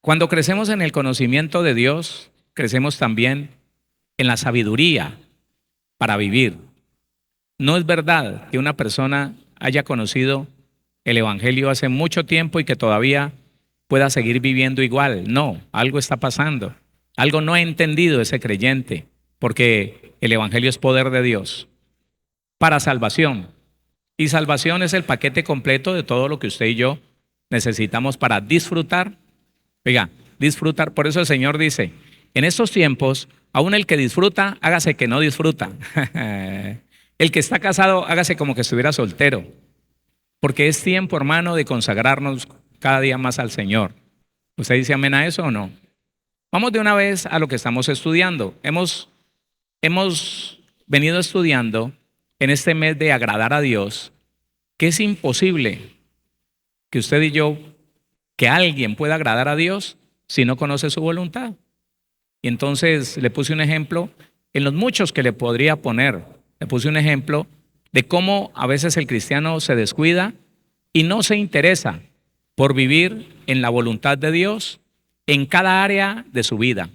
Cuando crecemos en el conocimiento de Dios, crecemos también en la sabiduría para vivir. No es verdad que una persona haya conocido el Evangelio hace mucho tiempo y que todavía pueda seguir viviendo igual. No, algo está pasando. Algo no ha entendido ese creyente, porque el Evangelio es poder de Dios para salvación. Y salvación es el paquete completo de todo lo que usted y yo necesitamos para disfrutar. Oiga, disfrutar. Por eso el Señor dice, en estos tiempos, aún el que disfruta, hágase que no disfruta. El que está casado, hágase como que estuviera soltero. Porque es tiempo, hermano, de consagrarnos cada día más al Señor. ¿Usted dice amén a eso o no? Vamos de una vez a lo que estamos estudiando. Hemos venido estudiando en este mes de agradar a Dios, que es imposible que usted y yo, que alguien pueda agradar a Dios si no conoce su voluntad. Y entonces le puse un ejemplo, en los muchos que le podría poner, le puse un ejemplo de cómo a veces el cristiano se descuida y no se interesa por vivir en la voluntad de Dios en cada área de su vida.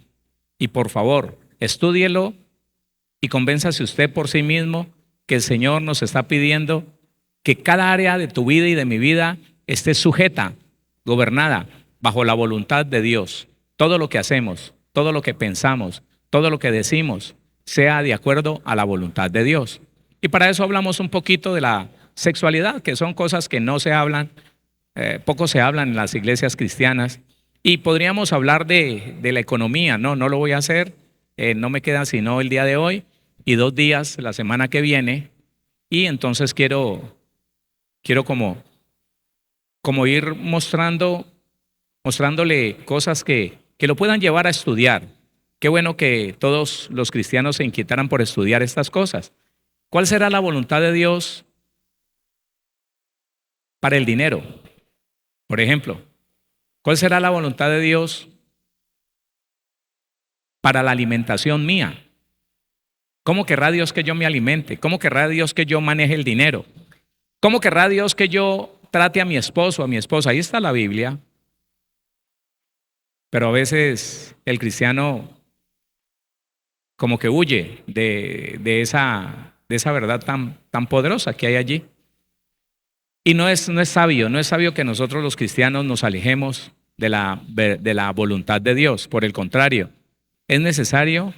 Y por favor, estúdielo y convénzase usted por sí mismo que el Señor nos está pidiendo que cada área de tu vida y de mi vida esté sujeta, gobernada bajo la voluntad de Dios. Todo lo que hacemos, todo lo que pensamos, todo lo que decimos, sea de acuerdo a la voluntad de Dios. Y para eso hablamos un poquito de la sexualidad, que son cosas que no se hablan, poco se hablan en las iglesias cristianas. Y podríamos hablar de la economía. No lo voy a hacer, no me queda sino el día de hoy y 2 días la semana que viene. Y entonces quiero como ir mostrándole cosas que lo puedan llevar a estudiar. Qué bueno que todos los cristianos se inquietaran por estudiar estas cosas. ¿Cuál será la voluntad de Dios para el dinero? Por ejemplo, ¿cuál será la voluntad de Dios para la alimentación mía? ¿Cómo querrá Dios que yo me alimente? ¿Cómo querrá Dios que yo maneje el dinero? ¿Cómo querrá Dios que yo trate a mi esposo, a mi esposa? Ahí está la Biblia. Pero a veces el cristiano como que huye de esa verdad tan poderosa que hay allí. Y no es sabio que nosotros los cristianos nos alejemos de la voluntad de Dios. Por el contrario, es necesario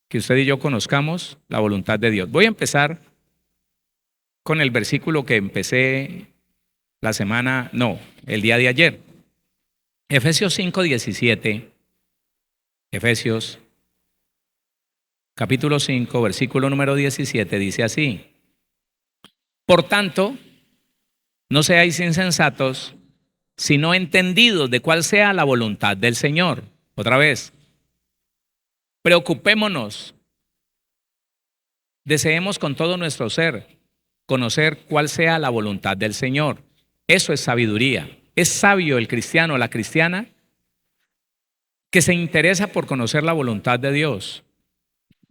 que usted y yo conozcamos la voluntad de Dios. Voy a empezar con el versículo que empecé el día de ayer. Efesios 5:17. Efesios capítulo 5, versículo número 17, dice así: por tanto, no seáis insensatos, sino entendidos de cuál sea la voluntad del Señor. Otra vez, preocupémonos, deseemos con todo nuestro ser conocer cuál sea la voluntad del Señor. Eso es sabiduría. Es sabio el cristiano o la cristiana que se interesa por conocer la voluntad de Dios.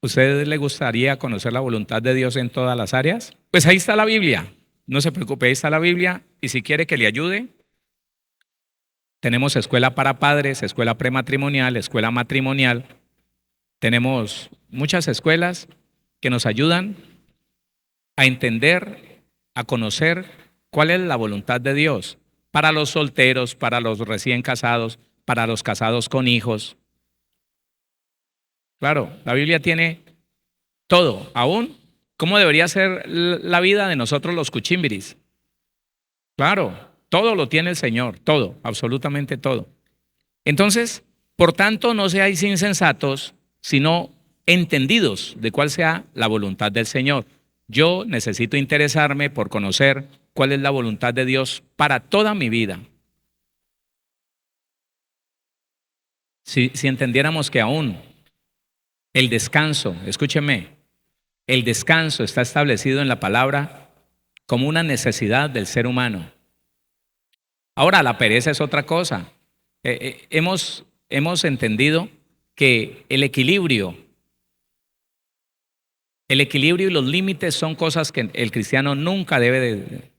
¿Usted le gustaría conocer la voluntad de Dios en todas las áreas? Pues ahí está la Biblia. No se preocupe, ahí está la Biblia. Y si quiere que le ayude, tenemos escuela para padres, escuela prematrimonial, escuela matrimonial. Tenemos muchas escuelas que nos ayudan a entender, a conocer cuál es la voluntad de Dios para los solteros, para los recién casados, para los casados con hijos. Claro, la Biblia tiene todo, aún cómo debería ser la vida de nosotros los cuchimbiris. Claro, todo lo tiene el Señor, todo, absolutamente todo. Entonces, por tanto, no seáis insensatos, sino entendidos de cuál sea la voluntad del Señor. Yo necesito interesarme por conocer cuál es la voluntad de Dios para toda mi vida. Si entendiéramos que aún el descanso, escúcheme, el descanso está establecido en la palabra como una necesidad del ser humano. Ahora, la pereza es otra cosa. Hemos entendido que el equilibrio y los límites son cosas que el cristiano nunca debe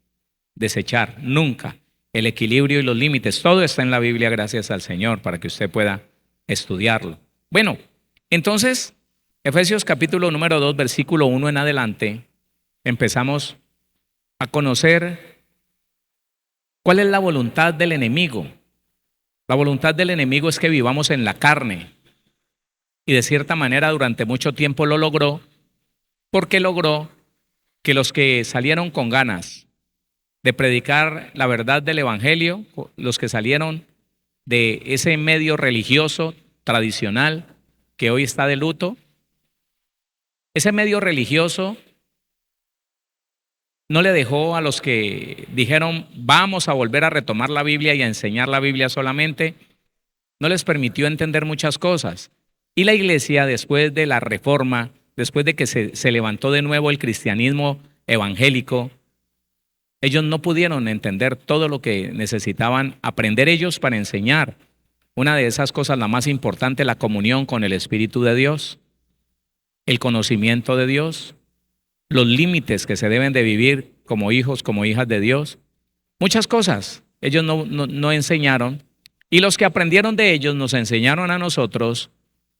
desechar, nunca. el equilibrio y los límites. Todo está en la Biblia, gracias al Señor, para que usted pueda estudiarlo. Bueno, entonces, Efesios capítulo número 2, versículo 1 en adelante, empezamos a conocer cuál es la voluntad del enemigo. La voluntad del enemigo es que vivamos en la carne. Y de cierta manera durante mucho tiempo lo logró, porque logró que los que salieron con ganas de predicar la verdad del evangelio, los que salieron de ese medio religioso tradicional que hoy está de luto, ese medio religioso no le dejó a los que dijeron vamos a volver a retomar la Biblia y a enseñar la Biblia solamente, no les permitió entender muchas cosas. Y la iglesia, después de la reforma, después de que se levantó de nuevo el cristianismo evangélico, ellos no pudieron entender todo lo que necesitaban aprender ellos para enseñar. Una de esas cosas, la más importante, la comunión con el Espíritu de Dios, el conocimiento de Dios, los límites que se deben de vivir como hijos, como hijas de Dios. Muchas cosas ellos no enseñaron, y los que aprendieron de ellos nos enseñaron a nosotros,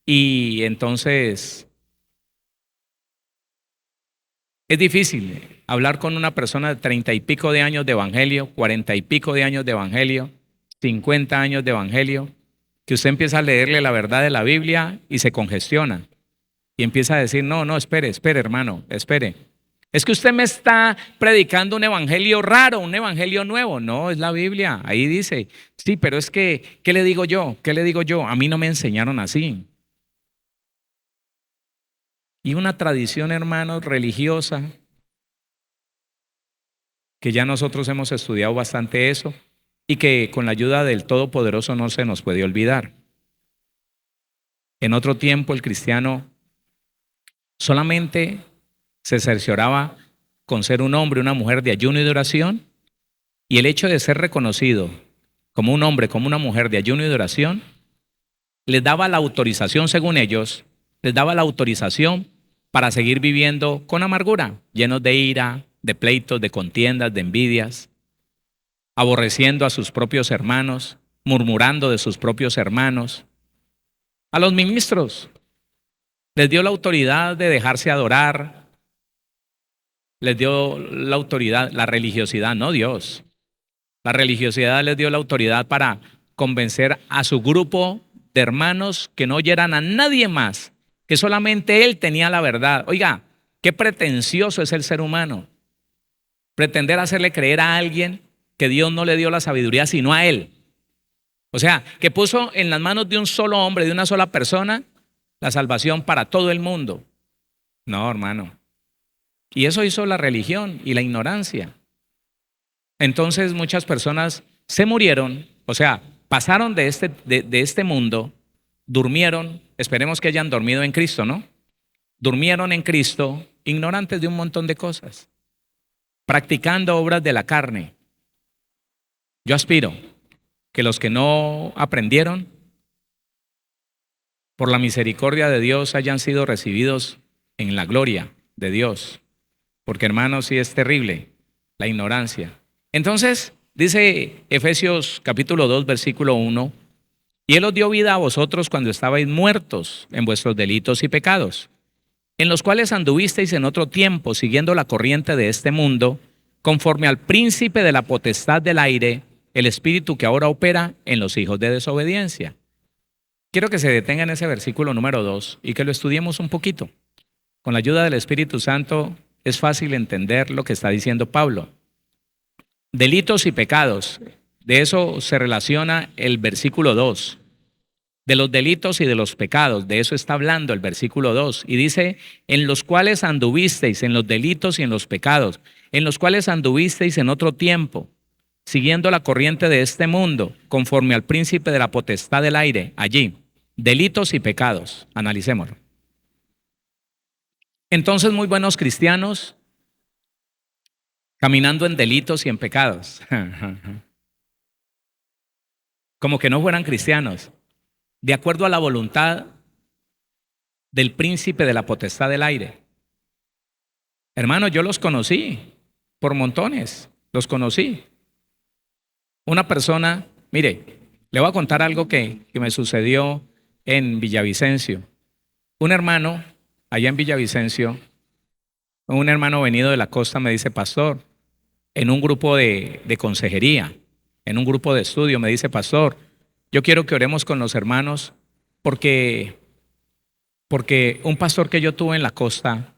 y entonces es difícil hablar con una persona de 30 y pico de años de evangelio, 40 y pico de años de evangelio, 50 años de evangelio, que usted empieza a leerle la verdad de la Biblia y se congestiona. Y empieza a decir, no, espere, hermano, espere. Es que usted me está predicando un evangelio raro, un evangelio nuevo. No, es la Biblia, ahí dice. Sí, pero es que, ¿qué le digo yo? ¿Qué le digo yo? A mí no me enseñaron así. Y una tradición, hermanos, religiosa, que ya nosotros hemos estudiado bastante eso, y que con la ayuda del Todopoderoso no se nos puede olvidar. En otro tiempo el cristiano solamente se cercioraba con ser un hombre, una mujer de ayuno y de oración, y el hecho de ser reconocido como un hombre, como una mujer de ayuno y de oración, les daba la autorización, según ellos, les daba la autorización para seguir viviendo con amargura, llenos de ira, de pleitos, de contiendas, de envidias, aborreciendo a sus propios hermanos, murmurando de sus propios hermanos. A los ministros les dio la autoridad de dejarse adorar, les dio la autoridad, la religiosidad, no Dios. La religiosidad les dio la autoridad para convencer a su grupo de hermanos que no oyeran a nadie más, que solamente él tenía la verdad. Oiga, qué pretencioso es el ser humano. Pretender hacerle creer a alguien que Dios no le dio la sabiduría sino a él. O sea, que puso en las manos de un solo hombre, de una sola persona, la salvación para todo el mundo. No, hermano. Y eso hizo la religión y la ignorancia. Entonces muchas personas se murieron, o sea, pasaron de este mundo, durmieron, esperemos que hayan dormido en Cristo, ¿no? Durmieron en Cristo, ignorantes de un montón de cosas, practicando obras de la carne. Yo aspiro que los que no aprendieron, por la misericordia de Dios, hayan sido recibidos en la gloria de Dios. Porque, hermanos, sí es terrible la ignorancia. Entonces, dice Efesios capítulo 2, versículo 1, y Él os dio vida a vosotros cuando estabais muertos en vuestros delitos y pecados, en los cuales anduvisteis en otro tiempo, siguiendo la corriente de este mundo, conforme al príncipe de la potestad del aire, el espíritu que ahora opera en los hijos de desobediencia. Quiero que se detenga en ese versículo número 2 y que lo estudiemos un poquito. Con la ayuda del Espíritu Santo es fácil entender lo que está diciendo Pablo. Delitos y pecados, de eso se relaciona el versículo 2. De los delitos y de los pecados, de eso está hablando el versículo 2. Y dice, en los cuales anduvisteis, en los delitos y en los pecados, en los cuales anduvisteis en otro tiempo, siguiendo la corriente de este mundo, conforme al príncipe de la potestad del aire, allí. Delitos y pecados, analicémoslo. Entonces, muy buenos cristianos, caminando en delitos y en pecados. Como que no fueran cristianos, de acuerdo a la voluntad del príncipe de la potestad del aire. Hermano, yo los conocí por montones, los conocí. Una persona, mire, le voy a contar algo que me sucedió en Villavicencio. Un hermano, allá en Villavicencio, un hermano venido de la costa me dice, pastor, en un grupo de consejería, en un grupo de estudio, me dice, pastor, yo quiero que oremos con los hermanos porque un pastor que yo tuve en la costa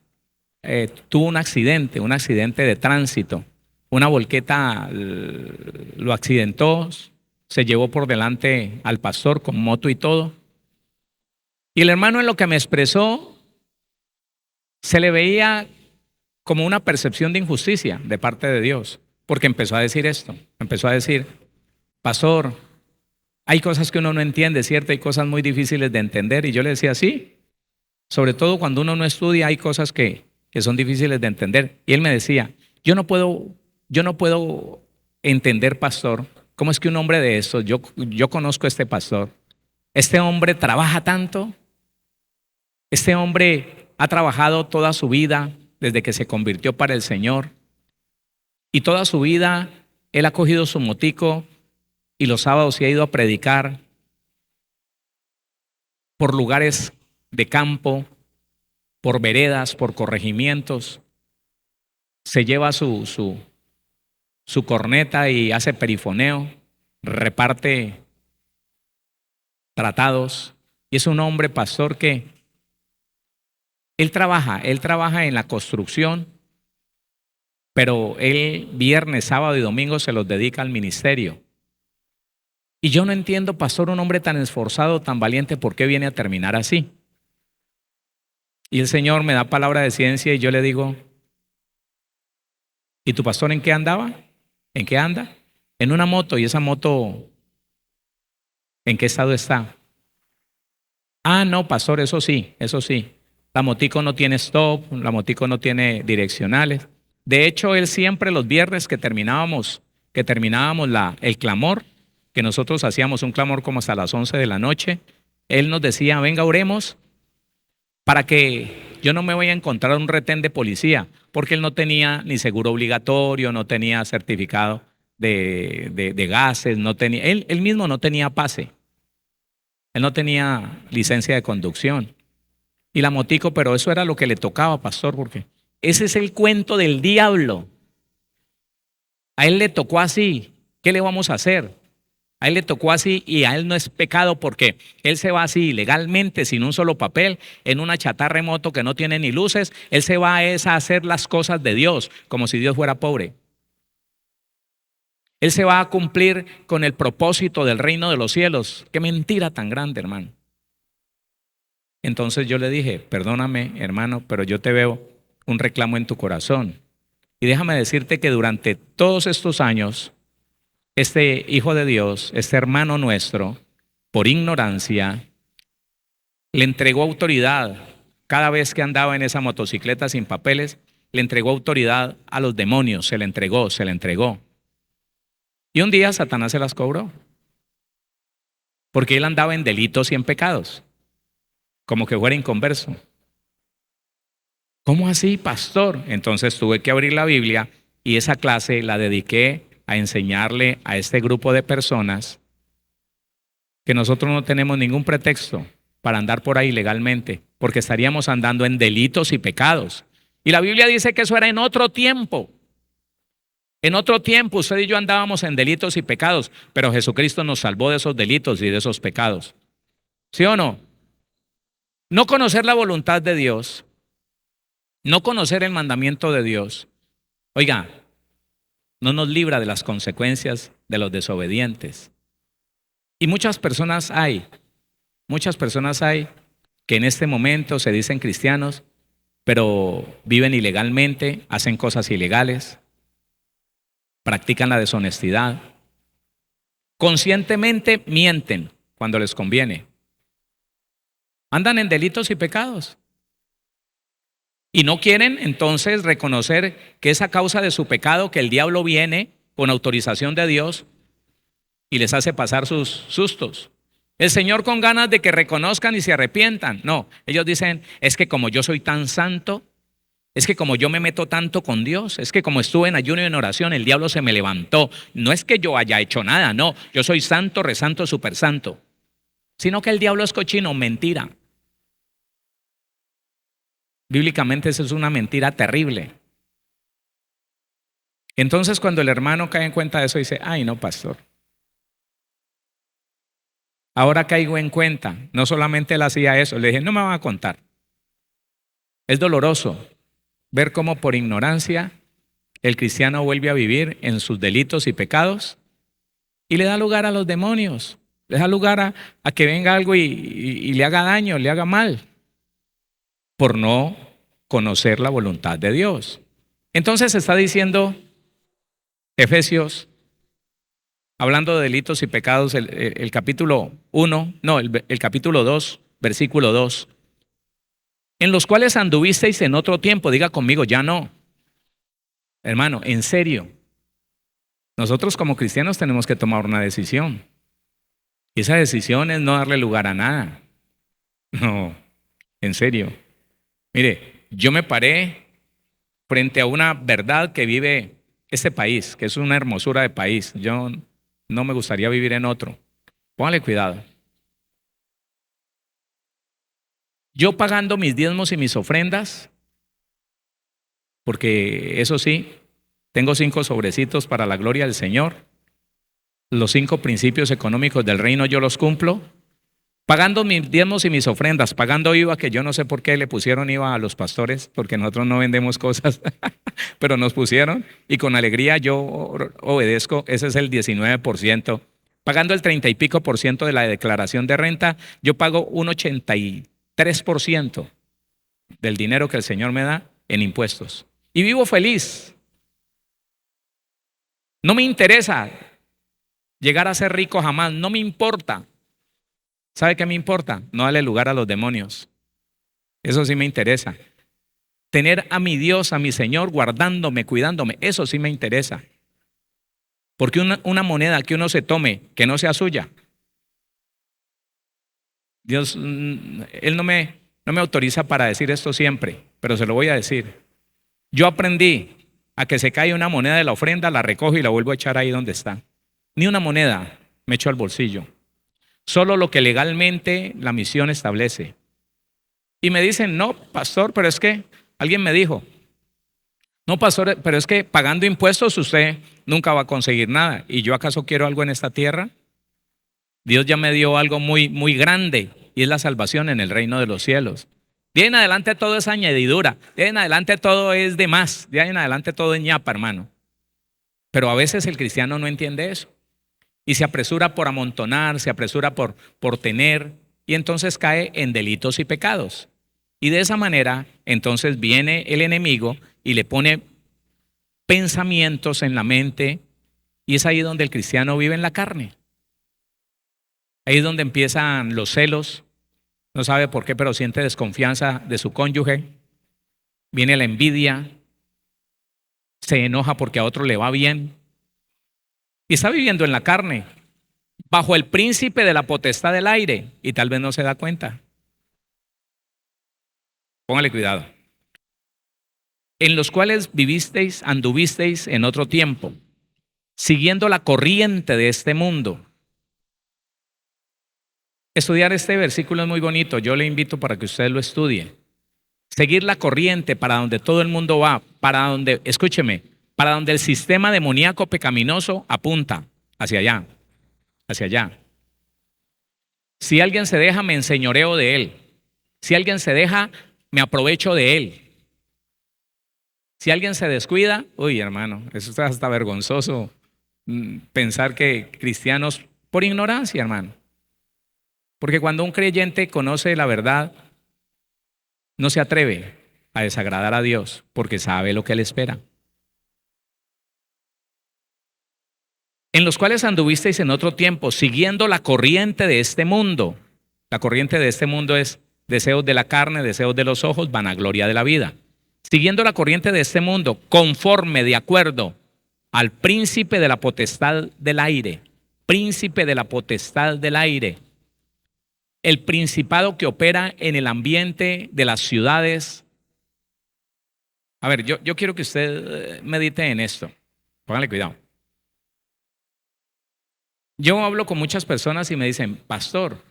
tuvo un accidente de tránsito. Una volqueta lo accidentó, se llevó por delante al pastor con moto y todo. Y el hermano en lo que me expresó, se le veía como una percepción de injusticia de parte de Dios, porque empezó a decir esto, empezó a decir, pastor, hay cosas que uno no entiende, ¿cierto? Hay cosas muy difíciles de entender. Y yo le decía, sí, sobre todo cuando uno no estudia, hay cosas que son difíciles de entender. Y él me decía, yo no puedo entender, pastor, cómo es que un hombre de estos, yo conozco a este pastor, este hombre trabaja tanto, este hombre ha trabajado toda su vida desde que se convirtió para el Señor, y toda su vida él ha cogido su motico y los sábados se ha ido a predicar por lugares de campo, por veredas, por corregimientos. Se lleva su corneta y hace perifoneo, reparte tratados. Y es un hombre pastor que él trabaja en la construcción, pero él viernes, sábado y domingo se los dedica al ministerio. Y yo no entiendo, pastor, un hombre tan esforzado, tan valiente, ¿por qué viene a terminar así? Y el Señor me da palabra de ciencia y yo le digo, ¿y tu pastor en qué andaba? ¿En qué anda? En una moto. ¿Y esa moto en qué estado está? Ah, no, pastor, eso sí. La motico no tiene stop, la motico no tiene direccionales. De hecho, él siempre los viernes que terminábamos el clamor, que nosotros hacíamos un clamor como hasta las 11 de la noche, él nos decía, venga, oremos para que yo no me vaya a encontrar un retén de policía, porque él no tenía ni seguro obligatorio, no tenía certificado de gases, no tenía, él mismo no tenía pase, él no tenía licencia de conducción. Y la motico, pero eso era lo que le tocaba, pastor, porque ese es el cuento del diablo. A él le tocó así, ¿qué le vamos a hacer? A él le tocó así y a él no es pecado porque él se va así ilegalmente, sin un solo papel, en una chatarra remoto que no tiene ni luces. Él se va a hacer las cosas de Dios, como si Dios fuera pobre. Él se va a cumplir con el propósito del reino de los cielos. Qué mentira tan grande, hermano. Entonces yo le dije, perdóname, hermano, pero yo te veo un reclamo en tu corazón. Y déjame decirte que durante todos estos años, este hijo de Dios, este hermano nuestro, por ignorancia, le entregó autoridad. Cada vez que andaba en esa motocicleta sin papeles, le entregó autoridad a los demonios, se le entregó. Y un día Satanás se las cobró, porque él andaba en delitos y en pecados, como que fuera inconverso. ¿Cómo así, pastor? Entonces tuve que abrir la Biblia y esa clase la dediqué a enseñarle a este grupo de personas que nosotros no tenemos ningún pretexto para andar por ahí legalmente, porque estaríamos andando en delitos y pecados. Y la Biblia dice que eso era en otro tiempo. En otro tiempo usted y yo andábamos en delitos y pecados, pero Jesucristo nos salvó de esos delitos y de esos pecados. ¿Sí o no? No conocer la voluntad de Dios, no conocer el mandamiento de Dios, oiga, no nos libra de las consecuencias de los desobedientes. Y muchas personas hay que en este momento se dicen cristianos, pero viven ilegalmente, hacen cosas ilegales, practican la deshonestidad, conscientemente mienten cuando les conviene, andan en delitos y pecados. Y no quieren entonces reconocer que es a causa de su pecado que el diablo viene con autorización de Dios y les hace pasar sus sustos. El Señor con ganas de que reconozcan y se arrepientan. No, ellos dicen, es que como yo soy tan santo, Es que como yo me meto tanto con Dios, es que como estuve en ayuno y en oración, el diablo se me levantó. No es que yo haya hecho nada, no. Yo soy santo, resanto, super santo. Sino que el diablo es cochino, mentira. Bíblicamente eso es una mentira terrible. Entonces cuando el hermano cae en cuenta de eso, dice, ay no, pastor. Ahora caigo en cuenta. No solamente él hacía eso, le dije, no me van a contar. Es doloroso ver cómo por ignorancia el cristiano vuelve a vivir en sus delitos y pecados y le da lugar a los demonios, le da lugar a que venga algo y le haga daño, le haga mal, por no conocer la voluntad de Dios. Entonces está diciendo Efesios, hablando de delitos y pecados, el capítulo 1, no, el capítulo 2, versículo 2, en los cuales anduvisteis en otro tiempo, diga conmigo, ya no. Hermano, en serio, nosotros como cristianos tenemos que tomar una decisión. Y esa decisión es no darle lugar a nada. No, en serio. Mire, yo me paré frente a una verdad que vive este país, que es una hermosura de país. Yo no me gustaría vivir en otro. Póngale cuidado. Yo pagando mis diezmos y mis ofrendas, porque eso sí, tengo 5 sobrecitos para la gloria del Señor. Los 5 principios económicos del reino yo los cumplo. Pagando mis diezmos y mis ofrendas, pagando IVA, que yo no sé por qué le pusieron IVA a los pastores, porque nosotros no vendemos cosas, pero nos pusieron y con alegría yo obedezco, ese es el 19%. Pagando el 30 y pico por ciento de la declaración de renta, yo pago un 83% del dinero que el Señor me da en impuestos. Y vivo feliz. No me interesa llegar a ser rico jamás, no me importa. ¿Sabe qué me importa? No darle lugar a los demonios. Eso sí me interesa. Tener a mi Dios, a mi Señor, guardándome, cuidándome, eso sí me interesa. Porque una moneda que uno se tome, que no sea suya, Dios, Él no me autoriza para decir esto siempre, pero se lo voy a decir. Yo aprendí a que se cae una moneda de la ofrenda, la recojo y la vuelvo a echar ahí donde está. Ni una moneda me echo al bolsillo. Solo lo que legalmente la misión establece. Y me dicen, no, pastor, pero es que alguien me dijo, no, pastor, pero es que pagando impuestos usted nunca va a conseguir nada. ¿Y yo acaso quiero algo en esta tierra? Dios ya me dio algo muy, muy grande y es la salvación en el reino de los cielos. De ahí en adelante todo es añadidura, de ahí en adelante todo es de más, de ahí en adelante todo es ñapa, hermano. Pero a veces el cristiano no entiende eso. Y se apresura por amontonar, se apresura por tener, y entonces cae en delitos y pecados. Y de esa manera, entonces viene el enemigo y le pone pensamientos en la mente, y es ahí donde el cristiano vive en la carne. Ahí es donde empiezan los celos, no sabe por qué, pero siente desconfianza de su cónyuge, viene la envidia, se enoja porque a otro le va bien. Y está viviendo en la carne, bajo el príncipe de la potestad del aire, y tal vez no se da cuenta. Póngale cuidado. En los cuales vivisteis, anduvisteis en otro tiempo, siguiendo la corriente de este mundo. Estudiar este versículo es muy bonito, yo le invito para que usted lo estudie. Seguir la corriente para donde todo el mundo va, para donde, escúcheme, para donde el sistema demoníaco pecaminoso apunta, hacia allá, hacia allá. Si alguien se deja, me enseñoreo de él. Si alguien se deja, me aprovecho de él. Si alguien se descuida, uy, hermano, eso es hasta vergonzoso pensar que cristianos, por ignorancia, hermano. Porque cuando un creyente conoce la verdad, no se atreve a desagradar a Dios porque sabe lo que le espera. En los cuales anduvisteis en otro tiempo, siguiendo la corriente de este mundo. La corriente de este mundo es deseos de la carne, deseos de los ojos, vanagloria de la vida. Siguiendo la corriente de este mundo, conforme, de acuerdo al príncipe de la potestad del aire. Príncipe de la potestad del aire. El principado que opera en el ambiente de las ciudades A ver, yo quiero que usted medite en esto. Póngale cuidado. Yo hablo con muchas personas y me dicen, pastor,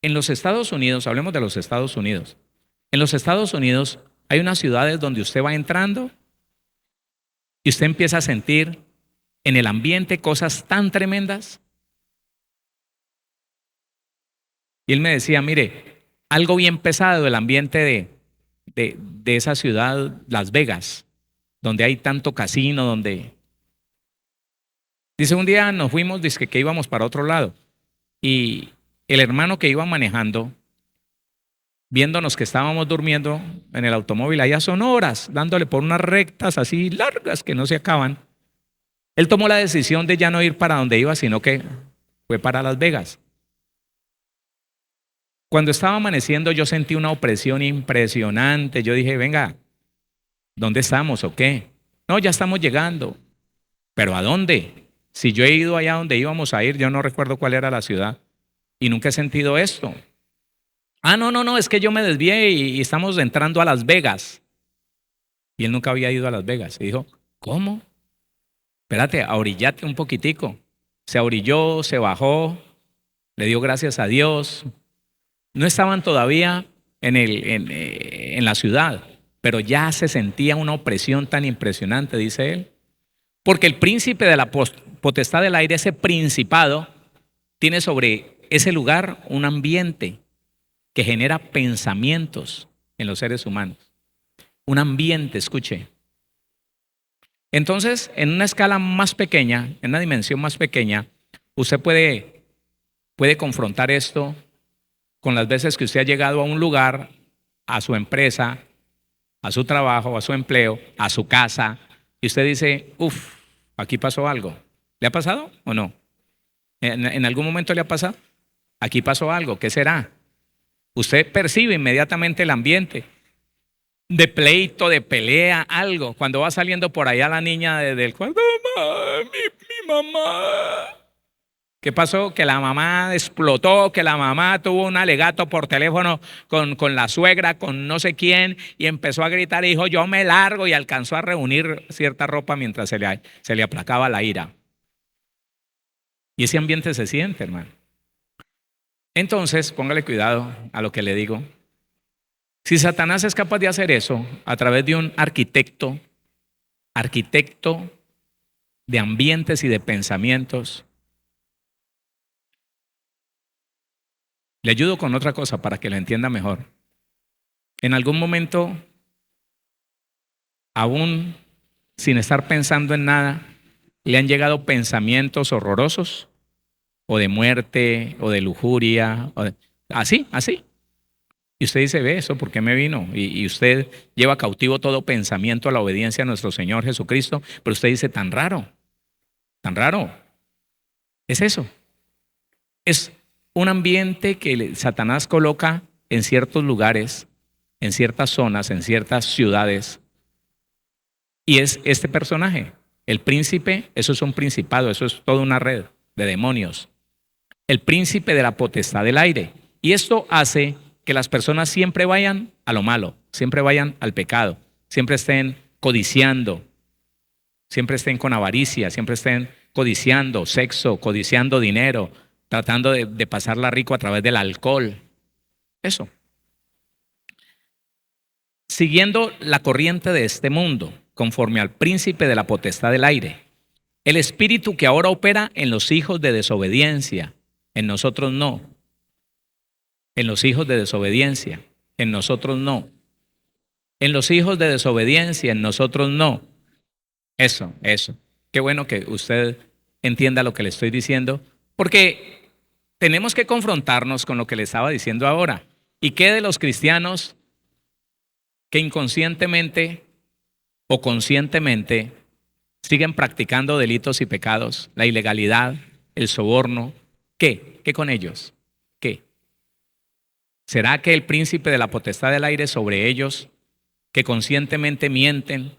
en los Estados Unidos, hablemos de los Estados Unidos, en los Estados Unidos hay unas ciudades donde usted va entrando y usted empieza a sentir en el ambiente cosas tan tremendas. Y él me decía, mire, algo bien pesado del ambiente de esa ciudad, Las Vegas, donde hay tanto casino, donde... Dice, un día nos fuimos, dice que íbamos para otro lado. Y el hermano que iba manejando, viéndonos que estábamos durmiendo en el automóvil, allá son horas, dándole por unas rectas así largas que no se acaban. Él tomó la decisión de ya no ir para donde iba, sino que fue para Las Vegas. Cuando estaba amaneciendo yo sentí una opresión impresionante. Yo dije, venga, ¿dónde estamos o qué? No, ya estamos llegando. ¿Pero a dónde? Si yo he ido allá donde íbamos a ir, yo no recuerdo cuál era la ciudad y nunca he sentido esto. Ah, no, es que yo me desvié y estamos entrando a Las Vegas. Y él nunca había ido a Las Vegas. Y dijo, ¿cómo? Espérate, ahorillate un poquitico. Se ahorilló, se bajó, le dio gracias a Dios. No estaban todavía en la ciudad, pero ya se sentía una opresión tan impresionante, dice él. Porque el príncipe de la potestad del aire, ese principado, tiene sobre ese lugar un ambiente que genera pensamientos en los seres humanos. Un ambiente, escuche. Entonces, en una escala más pequeña, en una dimensión más pequeña, usted puede confrontar esto con las veces que usted ha llegado a un lugar, a su empresa, a su trabajo, a su empleo, a su casa, y usted dice, uff, aquí pasó algo. ¿Le ha pasado o no? ¿En algún momento le ha pasado? Aquí pasó algo, ¿qué será? Usted percibe inmediatamente el ambiente de pleito, de pelea, algo. Cuando va saliendo por allá la niña del cuarto, mamá, mi mamá. ¿Qué pasó? Que la mamá explotó, que la mamá tuvo un alegato por teléfono con la suegra, con no sé quién, y empezó a gritar y dijo, yo me largo, y alcanzó a reunir cierta ropa mientras se le aplacaba la ira. Y ese ambiente se siente, hermano. Entonces, póngale cuidado a lo que le digo. Si Satanás es capaz de hacer eso a través de un arquitecto de ambientes y de pensamientos, le ayudo con otra cosa para que lo entienda mejor. En algún momento, aún sin estar pensando en nada, le han llegado pensamientos horrorosos, o de muerte, o de lujuria, así. Y usted dice, ve eso, ¿por qué me vino? Y usted lleva cautivo todo pensamiento a la obediencia a nuestro Señor Jesucristo, pero usted dice, tan raro. Es eso. Es un ambiente que Satanás coloca en ciertos lugares, en ciertas zonas, en ciertas ciudades. Y es este personaje, el príncipe, eso es un principado, eso es toda una red de demonios. El príncipe de la potestad del aire. Y esto hace que las personas siempre vayan a lo malo, siempre vayan al pecado, siempre estén codiciando, siempre estén con avaricia, siempre estén codiciando sexo, codiciando dinero, tratando de pasarla rico a través del alcohol. Eso. Siguiendo la corriente de este mundo, conforme al príncipe de la potestad del aire, el espíritu que ahora opera en los hijos de desobediencia, en nosotros no. En los hijos de desobediencia, en nosotros no. En los hijos de desobediencia, en nosotros no. Eso. Qué bueno que usted entienda lo que le estoy diciendo, porque tenemos que confrontarnos con lo que le estaba diciendo ahora. ¿Y qué de los cristianos que inconscientemente o conscientemente siguen practicando delitos y pecados, la ilegalidad, el soborno? ¿Qué? ¿Qué con ellos? ¿Qué? ¿Será que el príncipe de la potestad del aire sobre ellos, que conscientemente mienten,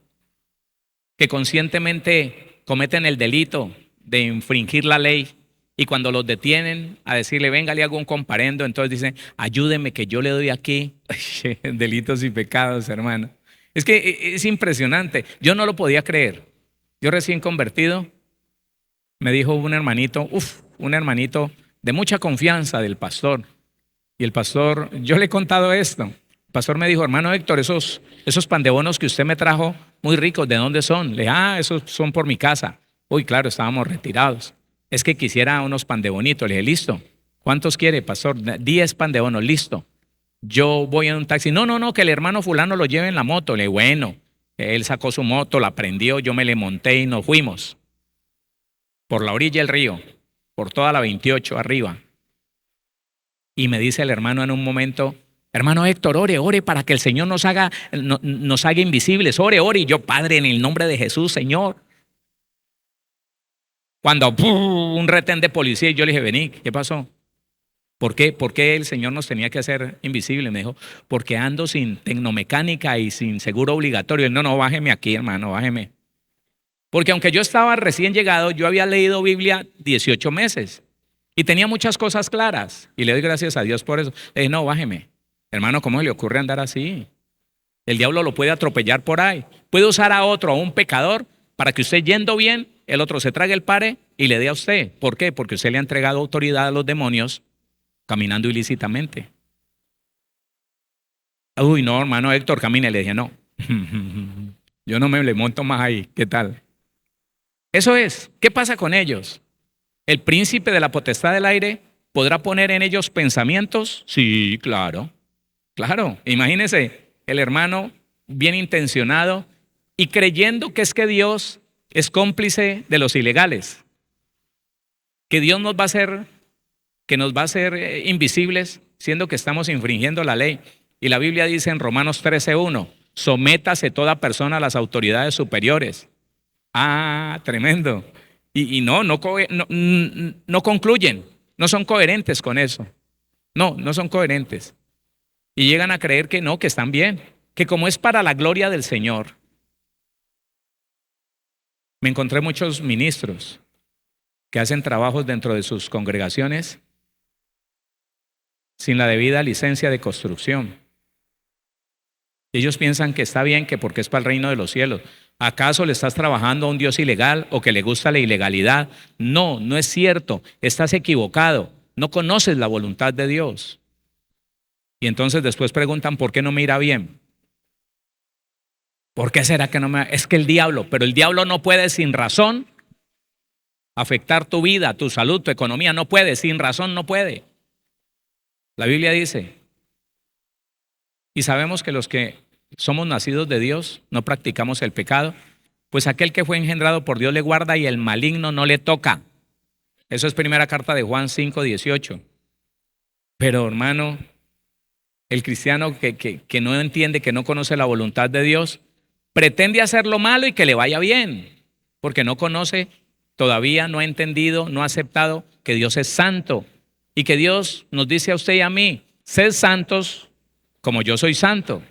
que conscientemente cometen el delito de infringir la ley, y cuando los detienen a decirle, venga, le hago un comparendo, entonces dicen, ayúdeme que yo le doy aquí? Delitos y pecados, hermano. Es que es impresionante. Yo no lo podía creer. Yo recién convertido, me dijo un hermanito de mucha confianza del pastor. Y el pastor, yo le he contado esto. El pastor me dijo, hermano Héctor, esos pan de bonos que usted me trajo, muy ricos, ¿de dónde son? Le dije, esos son por mi casa. Uy, claro, estábamos retirados. Es que quisiera unos pan de bonito. Le dije, listo. ¿Cuántos quiere, pastor? 10 pan de bonos, listo. Yo voy en un taxi. No, que el hermano fulano lo lleve en la moto. Le dije, bueno, él sacó su moto, la prendió, yo me le monté y nos fuimos. Por la orilla del río, por toda la 28 arriba. Y me dice el hermano en un momento, hermano Héctor, ore para que el Señor nos haga invisibles. Ore. Y yo, Padre, en el nombre de Jesús, Señor. Cuando un retén de policía, y yo le dije, vení, ¿qué pasó? ¿Por qué el Señor nos tenía que hacer invisibles? Me dijo, porque ando sin tecnomecánica y sin seguro obligatorio. No, bájeme aquí, hermano, bájeme. Porque aunque yo estaba recién llegado, yo había leído Biblia 18 meses y tenía muchas cosas claras. Y le doy gracias a Dios por eso. Le dije, no, bájeme. Hermano, ¿cómo se le ocurre andar así? El diablo lo puede atropellar por ahí. Puede usar a otro, a un pecador, para que usted yendo bien, el otro se trague el pare y le dé a usted. ¿Por qué? Porque usted le ha entregado autoridad a los demonios caminando ilícitamente. Uy, no, hermano Héctor, camine. Le dije, no. Yo no me le monto más ahí. ¿Qué tal? Eso es. ¿Qué pasa con ellos? ¿El príncipe de la potestad del aire podrá poner en ellos pensamientos? Sí, claro. Claro. Imagínese el hermano bien intencionado y creyendo que es que Dios es cómplice de los ilegales. Que Dios nos va a hacer invisibles, siendo que estamos infringiendo la ley. Y la Biblia dice en Romanos 13:1, sométase toda persona a las autoridades superiores. Tremendo. Y no concluyen, no son coherentes con eso. No son coherentes. Y llegan a creer que no, que están bien, que como es para la gloria del Señor. Me encontré muchos ministros que hacen trabajos dentro de sus congregaciones sin la debida licencia de construcción. Ellos piensan que está bien, que porque es para el reino de los cielos. ¿Acaso le estás trabajando a un Dios ilegal o que le gusta la ilegalidad? No es cierto. Estás equivocado. No conoces la voluntad de Dios. Y entonces después preguntan, ¿por qué no me irá bien? ¿Por qué será que no me? Es que el diablo, pero el diablo no puede sin razón afectar tu vida, tu salud, tu economía. No puede, sin razón no puede. La Biblia dice, y sabemos que los que somos nacidos de Dios no practicamos el pecado, pues aquel que fue engendrado por Dios le guarda y el maligno no le toca. Eso es primera carta de Juan 5:18. Pero hermano, el cristiano que no entiende, que no conoce la voluntad de Dios, pretende hacer lo malo y que le vaya bien, porque no conoce, todavía no ha entendido, no ha aceptado que Dios es santo y que Dios nos dice a usted y a mí, sed santos como yo soy santo.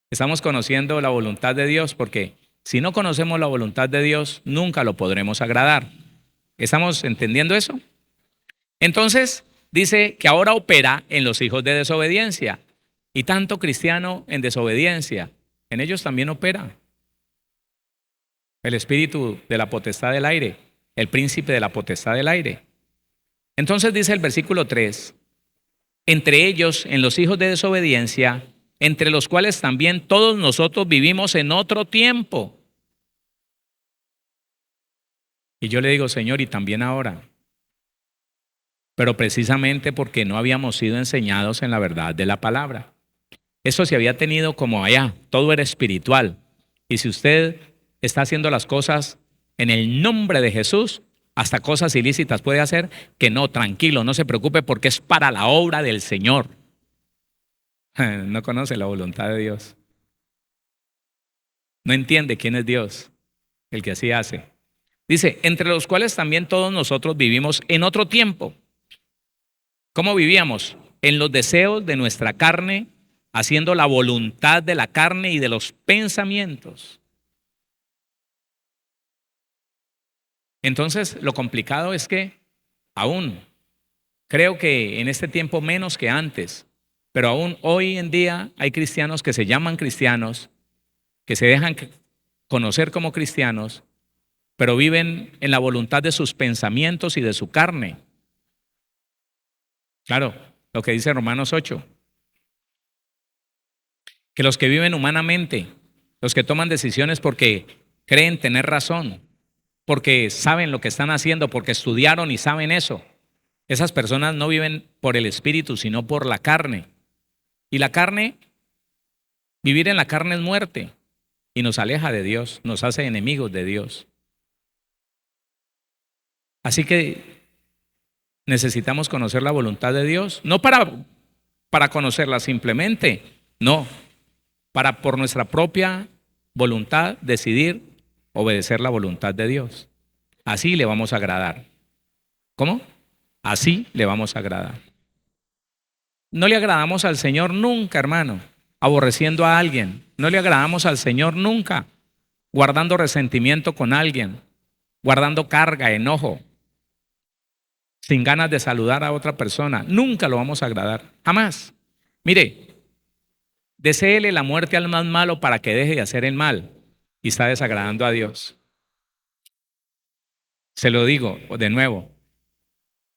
Estamos conociendo la voluntad de Dios, porque si no conocemos la voluntad de Dios, nunca lo podremos agradar. ¿Estamos entendiendo eso? Entonces, dice que ahora opera en los hijos de desobediencia. Y tanto cristiano en desobediencia, en ellos también opera el espíritu de la potestad del aire, el príncipe de la potestad del aire. Entonces dice el versículo 3, entre ellos, en los hijos de desobediencia, entre los cuales también todos nosotros vivimos en otro tiempo. Y yo le digo, Señor, y también ahora. Pero precisamente porque no habíamos sido enseñados en la verdad de la palabra. Eso se había tenido como allá, todo era espiritual. Y si usted está haciendo las cosas en el nombre de Jesús, hasta cosas ilícitas puede hacer, que no, tranquilo, no se preocupe porque es para la obra del Señor. No conoce la voluntad de Dios. No entiende quién es Dios, el que así hace. Dice, entre los cuales también todos nosotros vivimos en otro tiempo. ¿Cómo vivíamos? En los deseos de nuestra carne, haciendo la voluntad de la carne y de los pensamientos. Entonces, lo complicado es que aún creo que en este tiempo menos que antes, Pero aún hoy en día hay cristianos que se llaman cristianos, que se dejan conocer como cristianos, pero viven en la voluntad de sus pensamientos y de su carne. Claro, lo que dice Romanos 8, que los que viven humanamente, los que toman decisiones porque creen tener razón, porque saben lo que están haciendo, porque estudiaron y saben eso, esas personas no viven por el espíritu, sino por la carne. Y la carne, vivir en la carne es muerte y nos aleja de Dios, nos hace enemigos de Dios. Así que necesitamos conocer la voluntad de Dios, no para conocerla simplemente, no, para por nuestra propia voluntad decidir obedecer la voluntad de Dios. Así le vamos a agradar. ¿Cómo? Así le vamos a agradar. No le agradamos al Señor nunca, hermano, aborreciendo a alguien. No le agradamos al Señor nunca, guardando resentimiento con alguien, guardando carga, enojo, sin ganas de saludar a otra persona. Nunca lo vamos a agradar, jamás. Mire, deséele la muerte al más malo para que deje de hacer el mal y está desagradando a Dios. Se lo digo de nuevo,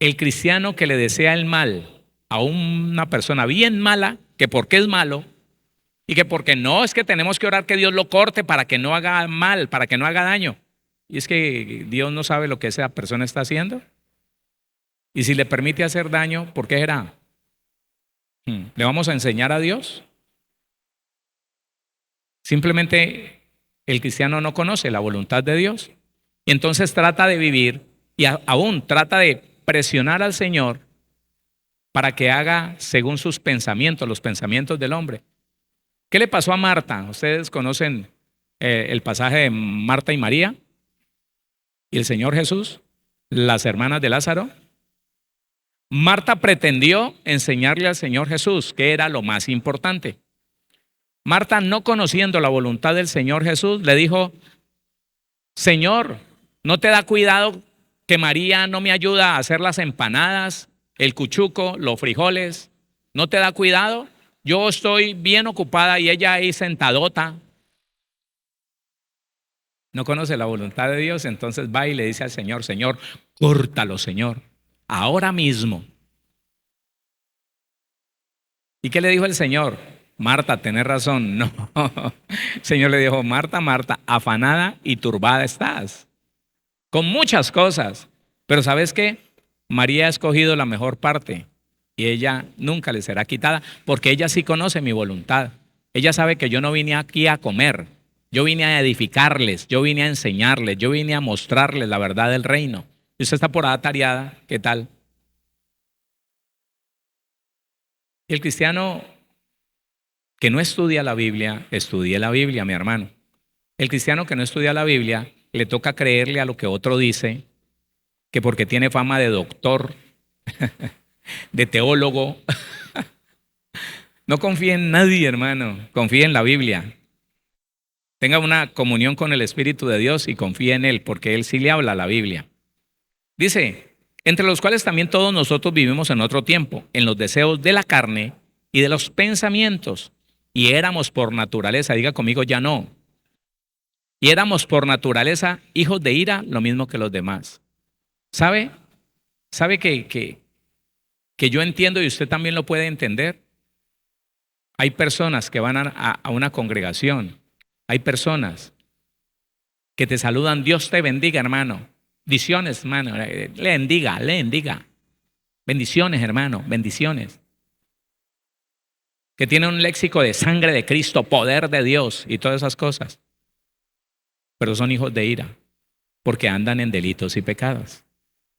el cristiano que le desea el mal a una persona bien mala, que porque es malo, y que porque no, es que tenemos que orar que Dios lo corte para que no haga mal, para que no haga daño. Y es que Dios no sabe lo que esa persona está haciendo. Y si le permite hacer daño, ¿por qué será? ¿Le vamos a enseñar a Dios? Simplemente el cristiano no conoce la voluntad de Dios y entonces trata de vivir y aún trata de presionar al Señor para que haga según sus pensamientos, los pensamientos del hombre. ¿Qué le pasó a Marta? Ustedes conocen el pasaje de Marta y María y el Señor Jesús, las hermanas de Lázaro. Marta pretendió enseñarle al Señor Jesús que era lo más importante. Marta, no conociendo la voluntad del Señor Jesús, le dijo: Señor, ¿no te da cuidado que María no me ayuda a hacer las empanadas, el cuchuco, los frijoles? ¿No te da cuidado? Yo estoy bien ocupada y ella ahí sentadota. No conoce la voluntad de Dios, entonces va y le dice al Señor: Señor, córtalo, Señor, ahora mismo. ¿Y qué le dijo el Señor? Marta, tenés razón. No, el Señor le dijo: Marta, Marta, afanada y turbada estás con muchas cosas, pero ¿sabes qué? María ha escogido la mejor parte y ella nunca le será quitada, porque ella sí conoce mi voluntad. Ella sabe que yo no vine aquí a comer, yo vine a edificarles, yo vine a enseñarles, yo vine a mostrarles la verdad del reino. Y usted está por atareada, ¿qué tal? Y el cristiano que no estudia la Biblia, estudie la Biblia, mi hermano. El cristiano que no estudia la Biblia, le toca creerle a lo que otro dice, que porque tiene fama de doctor, de teólogo. No confíe en nadie, hermano, confíe en la Biblia. Tenga una comunión con el Espíritu de Dios y confíe en Él, porque Él sí le habla a la Biblia. Dice: entre los cuales también todos nosotros vivimos en otro tiempo, en los deseos de la carne y de los pensamientos, y éramos por naturaleza, diga conmigo, ya no, y éramos por naturaleza hijos de ira, lo mismo que los demás. ¿Sabe que yo entiendo y usted también lo puede entender? Hay personas que van a una congregación, hay personas que te saludan: Dios te bendiga, hermano. Bendiciones, hermano. Le bendiga. Bendiciones, hermano, bendiciones. Que tiene un léxico de sangre de Cristo, poder de Dios y todas esas cosas. Pero son hijos de ira, porque andan en delitos y pecados,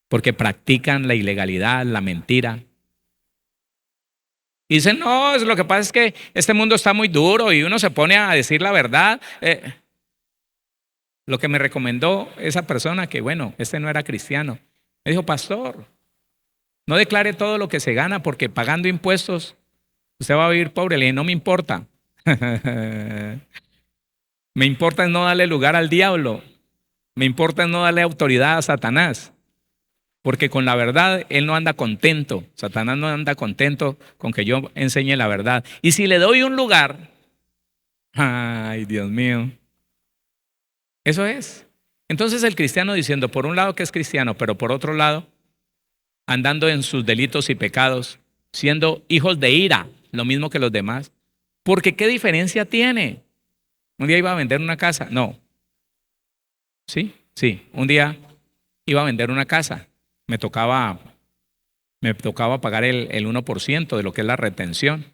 porque practican la ilegalidad, la mentira. Y dicen: no, lo que pasa es que este mundo está muy duro y uno se pone a decir la verdad. Lo que me recomendó esa persona, que bueno, este no era cristiano, me dijo: pastor, no declare todo lo que se gana, porque pagando impuestos usted va a vivir pobre. Le dije: no me importa. Me importa es no darle lugar al diablo. Me importa es no darle autoridad a Satanás. Porque con la verdad él no anda contento. Satanás no anda contento con que yo enseñe la verdad. Y si le doy un lugar, ay, Dios mío, eso es. Entonces el cristiano diciendo por un lado que es cristiano, pero por otro lado andando en sus delitos y pecados, siendo hijos de ira, lo mismo que los demás. Porque ¿qué diferencia tiene? Un día iba a vender una casa. No. Sí, sí. Un día iba a vender una casa. Me tocaba pagar el 1% de lo que es la retención.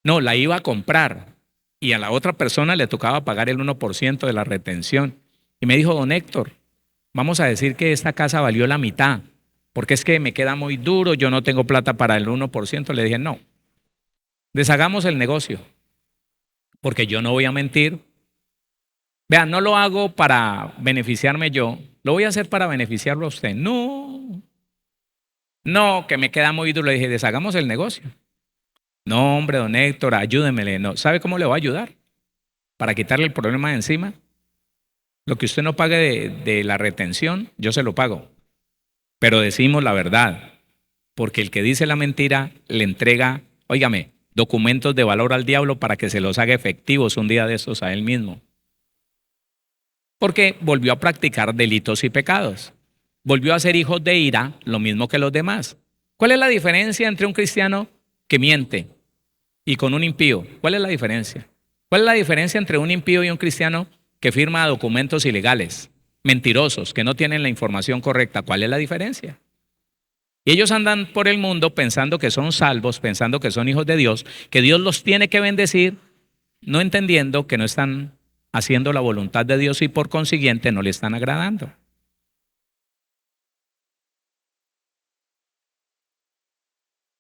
No, la iba a comprar y a la otra persona le tocaba pagar el 1% de la retención. Y me dijo, don Héctor, vamos a decir que esta casa valió la mitad, porque es que me queda muy duro, yo no tengo plata para el 1%. Le dije, no, deshagamos el negocio, porque yo no voy a mentir. Vean, no lo hago para beneficiarme yo, lo voy a hacer para beneficiarlo a usted. No, no, que me queda muy duro. Le dije, deshagamos el negocio. No, hombre, don Héctor, ayúdemele. No, ¿sabe cómo le voy a ayudar? Para quitarle el problema de encima. Lo que usted no pague de la retención, yo se lo pago. Pero decimos la verdad, porque el que dice la mentira le entrega, óigame, documentos de valor al diablo para que se los haga efectivos un día de esos a él mismo. Porque volvió a practicar delitos y pecados. Volvió a ser hijos de ira, lo mismo que los demás. ¿Cuál es la diferencia entre un cristiano que miente y con un impío? ¿Cuál es la diferencia? ¿Cuál es la diferencia entre un impío y un cristiano que firma documentos ilegales, mentirosos, que no tienen la información correcta? ¿Cuál es la diferencia? Y ellos andan por el mundo pensando que son salvos, pensando que son hijos de Dios, que Dios los tiene que bendecir, no entendiendo que no están haciendo la voluntad de Dios y por consiguiente no le están agradando.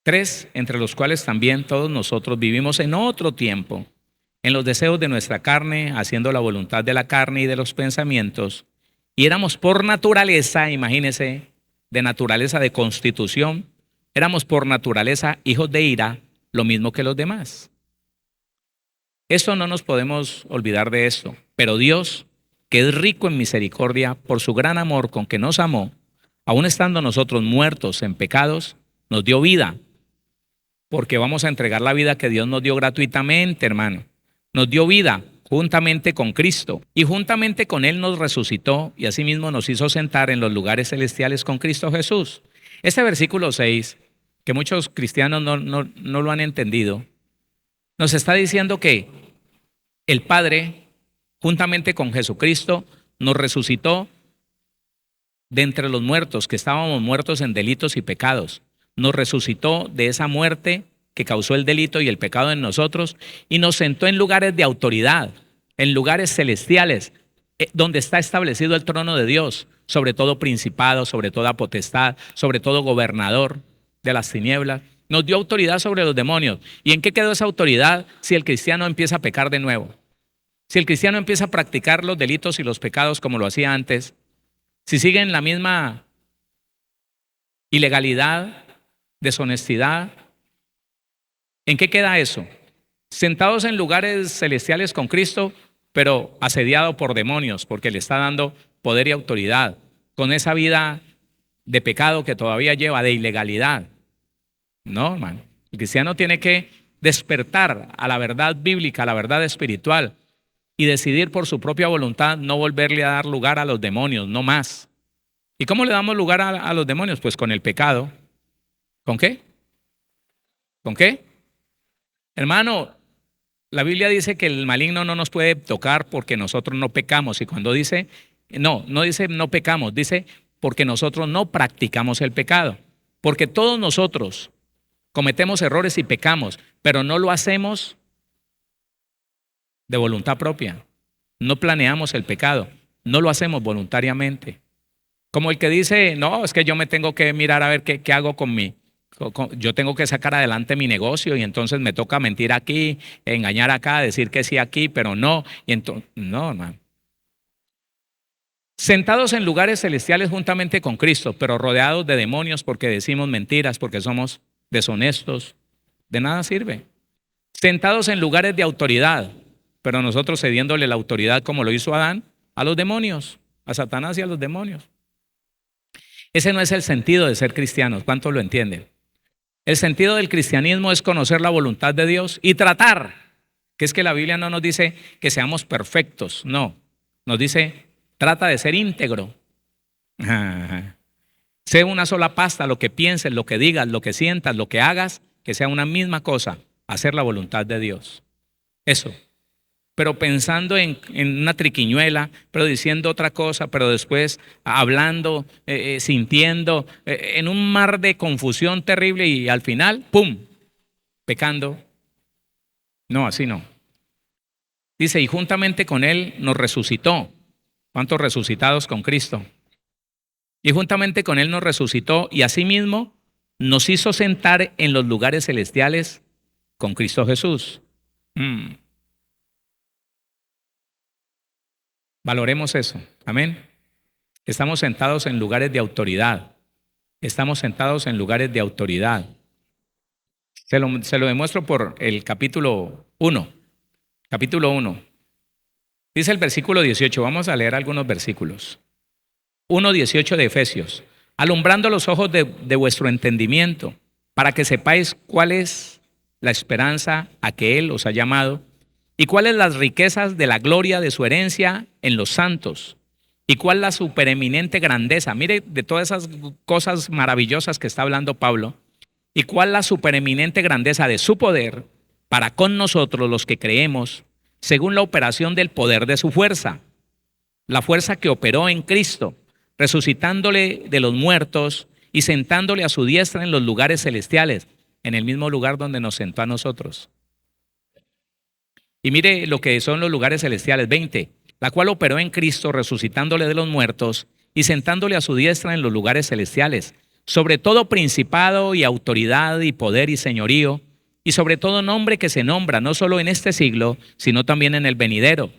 Tres, entre los cuales también todos nosotros vivimos en otro tiempo, en los deseos de nuestra carne, haciendo la voluntad de la carne y de los pensamientos, y éramos por naturaleza, imagínense, de naturaleza de constitución, éramos por naturaleza hijos de ira, lo mismo que los demás. Esto no nos podemos olvidar de esto, pero Dios, que es rico en misericordia, por su gran amor con que nos amó, aun estando nosotros muertos en pecados, nos dio vida, porque vamos a entregar la vida que Dios nos dio gratuitamente, hermano. Nos dio vida juntamente con Cristo y juntamente con Él nos resucitó y asimismo nos hizo sentar en los lugares celestiales con Cristo Jesús. Este versículo 6, que muchos cristianos no lo han entendido, nos está diciendo que el Padre, juntamente con Jesucristo, nos resucitó de entre los muertos, que estábamos muertos en delitos y pecados. Nos resucitó de esa muerte que causó el delito y el pecado en nosotros y nos sentó en lugares de autoridad, en lugares celestiales, donde está establecido el trono de Dios, sobre todo principado, sobre toda potestad, sobre todo gobernador de las tinieblas. Nos dio autoridad sobre los demonios. ¿Y en qué quedó esa autoridad si el cristiano empieza a pecar de nuevo? Si el cristiano empieza a practicar los delitos y los pecados como lo hacía antes, si sigue en la misma ilegalidad, deshonestidad, ¿en qué queda eso? Sentados en lugares celestiales con Cristo, pero asediado por demonios, porque le está dando poder y autoridad, con esa vida de pecado que todavía lleva, de ilegalidad. No, hermano. El cristiano tiene que despertar a la verdad bíblica, a la verdad espiritual, y decidir por su propia voluntad no volverle a dar lugar a los demonios, no más. ¿Y cómo le damos lugar a los demonios? Pues con el pecado. ¿Con qué? ¿Con qué? Hermano, la Biblia dice que el maligno no nos puede tocar porque nosotros no pecamos. Y cuando dice, no dice no pecamos, dice porque nosotros no practicamos el pecado. Porque todos nosotros cometemos errores y pecamos, pero no lo hacemos de voluntad propia. No planeamos el pecado, no lo hacemos voluntariamente. Como el que dice, no, es que yo me tengo que mirar a ver qué hago con mí. Yo tengo que sacar adelante mi negocio y entonces me toca mentir aquí, engañar acá, decir que sí aquí, pero no. Y entonces, no, hermano. Sentados en lugares celestiales juntamente con Cristo, pero rodeados de demonios porque decimos mentiras, porque somos deshonestos, de nada sirve. Sentados en lugares de autoridad, pero nosotros cediéndole la autoridad como lo hizo Adán a los demonios, a Satanás y a los demonios. Ese no es el sentido de ser cristianos. ¿Cuántos lo entienden? El sentido del cristianismo es conocer la voluntad de Dios y tratar, que es que la Biblia no nos dice que seamos perfectos, no, nos dice trata de ser íntegro. Ajá. Sé una sola pasta, lo que pienses, lo que digas, lo que sientas, lo que hagas, que sea una misma cosa, hacer la voluntad de Dios. Eso. Pero pensando en una triquiñuela, pero diciendo otra cosa, pero después hablando, sintiendo, en un mar de confusión terrible y al final, ¡pum!, pecando. No, así no. Dice, y juntamente con Él nos resucitó. ¿Cuántos resucitados con Cristo? Y juntamente con Él nos resucitó y asimismo nos hizo sentar en los lugares celestiales con Cristo Jesús. Valoremos eso. Amén. Estamos sentados en lugares de autoridad. Estamos sentados en lugares de autoridad. Se lo demuestro por el capítulo 1. Capítulo 1. Dice el versículo 18. Vamos a leer algunos versículos. 1:18 de Efesios. Alumbrando los ojos de vuestro entendimiento, para que sepáis cuál es la esperanza a que Él os ha llamado, y cuáles las riquezas de la gloria de su herencia en los santos, y cuál la supereminente grandeza. Mire, de todas esas cosas maravillosas que está hablando Pablo, y cuál la supereminente grandeza de su poder para con nosotros los que creemos, según la operación del poder de su fuerza, la fuerza que operó en Cristo, resucitándole de los muertos y sentándole a su diestra en los lugares celestiales, en el mismo lugar donde nos sentó a nosotros. Y mire lo que son los lugares celestiales, 20, la cual operó en Cristo resucitándole de los muertos y sentándole a su diestra en los lugares celestiales, sobre todo principado y autoridad y poder y señorío, y sobre todo nombre que se nombra, no solo en este siglo, sino también en el venidero.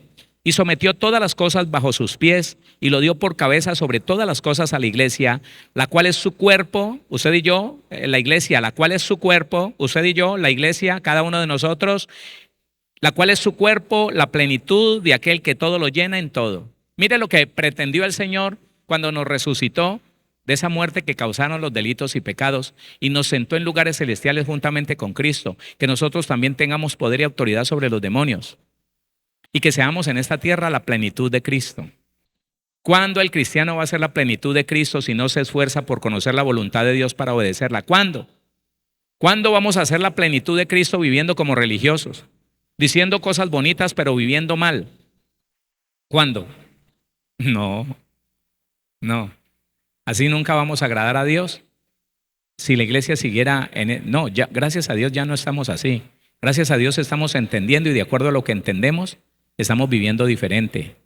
Y sometió todas las cosas bajo sus pies y lo dio por cabeza sobre todas las cosas a la iglesia, la cual es su cuerpo, usted y yo, la iglesia, la cual es su cuerpo, usted y yo, la iglesia, cada uno de nosotros, la cual es su cuerpo, la plenitud de aquel que todo lo llena en todo. Mire lo que pretendió el Señor cuando nos resucitó de esa muerte que causaron los delitos y pecados y nos sentó en lugares celestiales juntamente con Cristo, que nosotros también tengamos poder y autoridad sobre los demonios y que seamos en esta tierra la plenitud de Cristo. ¿Cuándo el cristiano va a ser la plenitud de Cristo si no se esfuerza por conocer la voluntad de Dios para obedecerla? ¿Cuándo? ¿Cuándo vamos a hacer la plenitud de Cristo viviendo como religiosos? Diciendo cosas bonitas pero viviendo mal. ¿Cuándo? No. Así nunca vamos a agradar a Dios. Si la iglesia siguiera no, ya, gracias a Dios ya no estamos así. Gracias a Dios estamos entendiendo y de acuerdo a lo que entendemos, estamos viviendo diferente.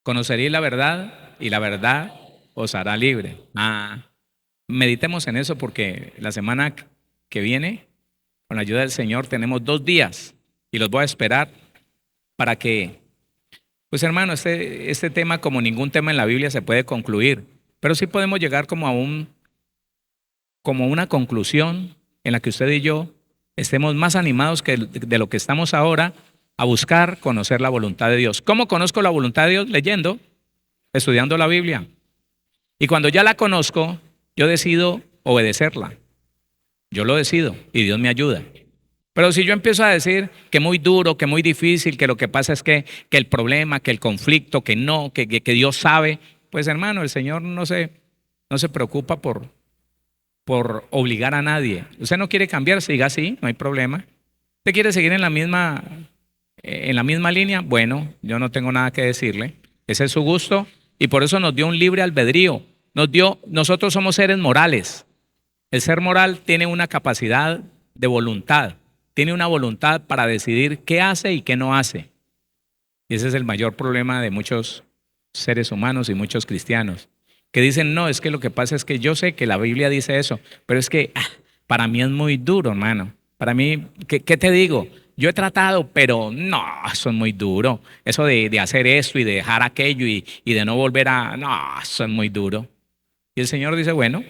Conoceréis la verdad y la verdad os hará libre. Meditemos en eso porque la semana que viene, con la ayuda del Señor, tenemos 2 días y los voy a esperar para que, pues hermano, este tema como ningún tema en la Biblia se puede concluir, pero sí podemos llegar como a una conclusión en la que usted y yo estemos más animados que de lo que estamos ahora a buscar conocer la voluntad de Dios. ¿Cómo conozco la voluntad de Dios? Leyendo, estudiando la Biblia. Y cuando ya la conozco, yo decido obedecerla. Yo lo decido y Dios me ayuda. Pero si yo empiezo a decir que muy duro, que muy difícil, que lo que pasa es que el problema, que el conflicto, que no, que Dios sabe, pues hermano, el Señor no se preocupa por obligar a nadie. Usted no quiere cambiar, siga así, no hay problema. ¿Usted quiere seguir en la misma línea? Bueno, yo no tengo nada que decirle. Ese es su gusto y por eso nos dio un libre albedrío. Nosotros somos seres morales. El ser moral tiene una capacidad de voluntad. Tiene una voluntad para decidir qué hace y qué no hace. Y ese es el mayor problema de muchos seres humanos y muchos cristianos. Que dicen, no, es que lo que pasa es que yo sé que la Biblia dice eso, pero es que para mí es muy duro, hermano. Para mí, ¿qué te digo? Yo he tratado, pero no, eso es muy duro. Eso de hacer esto y de dejar aquello y de no volver no, eso es muy duro. Y el Señor dice, bueno,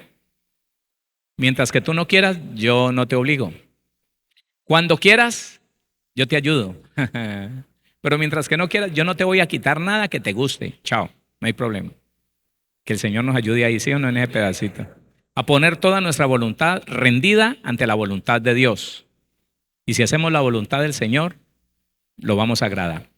mientras que tú no quieras, yo no te obligo. Cuando quieras, yo te ayudo. Pero mientras que no quieras, yo no te voy a quitar nada que te guste. Chao, no hay problema. Que el Señor nos ayude ahí, sí o no, en ese pedacito. A poner toda nuestra voluntad rendida ante la voluntad de Dios. Y si hacemos la voluntad del Señor, lo vamos a agradar.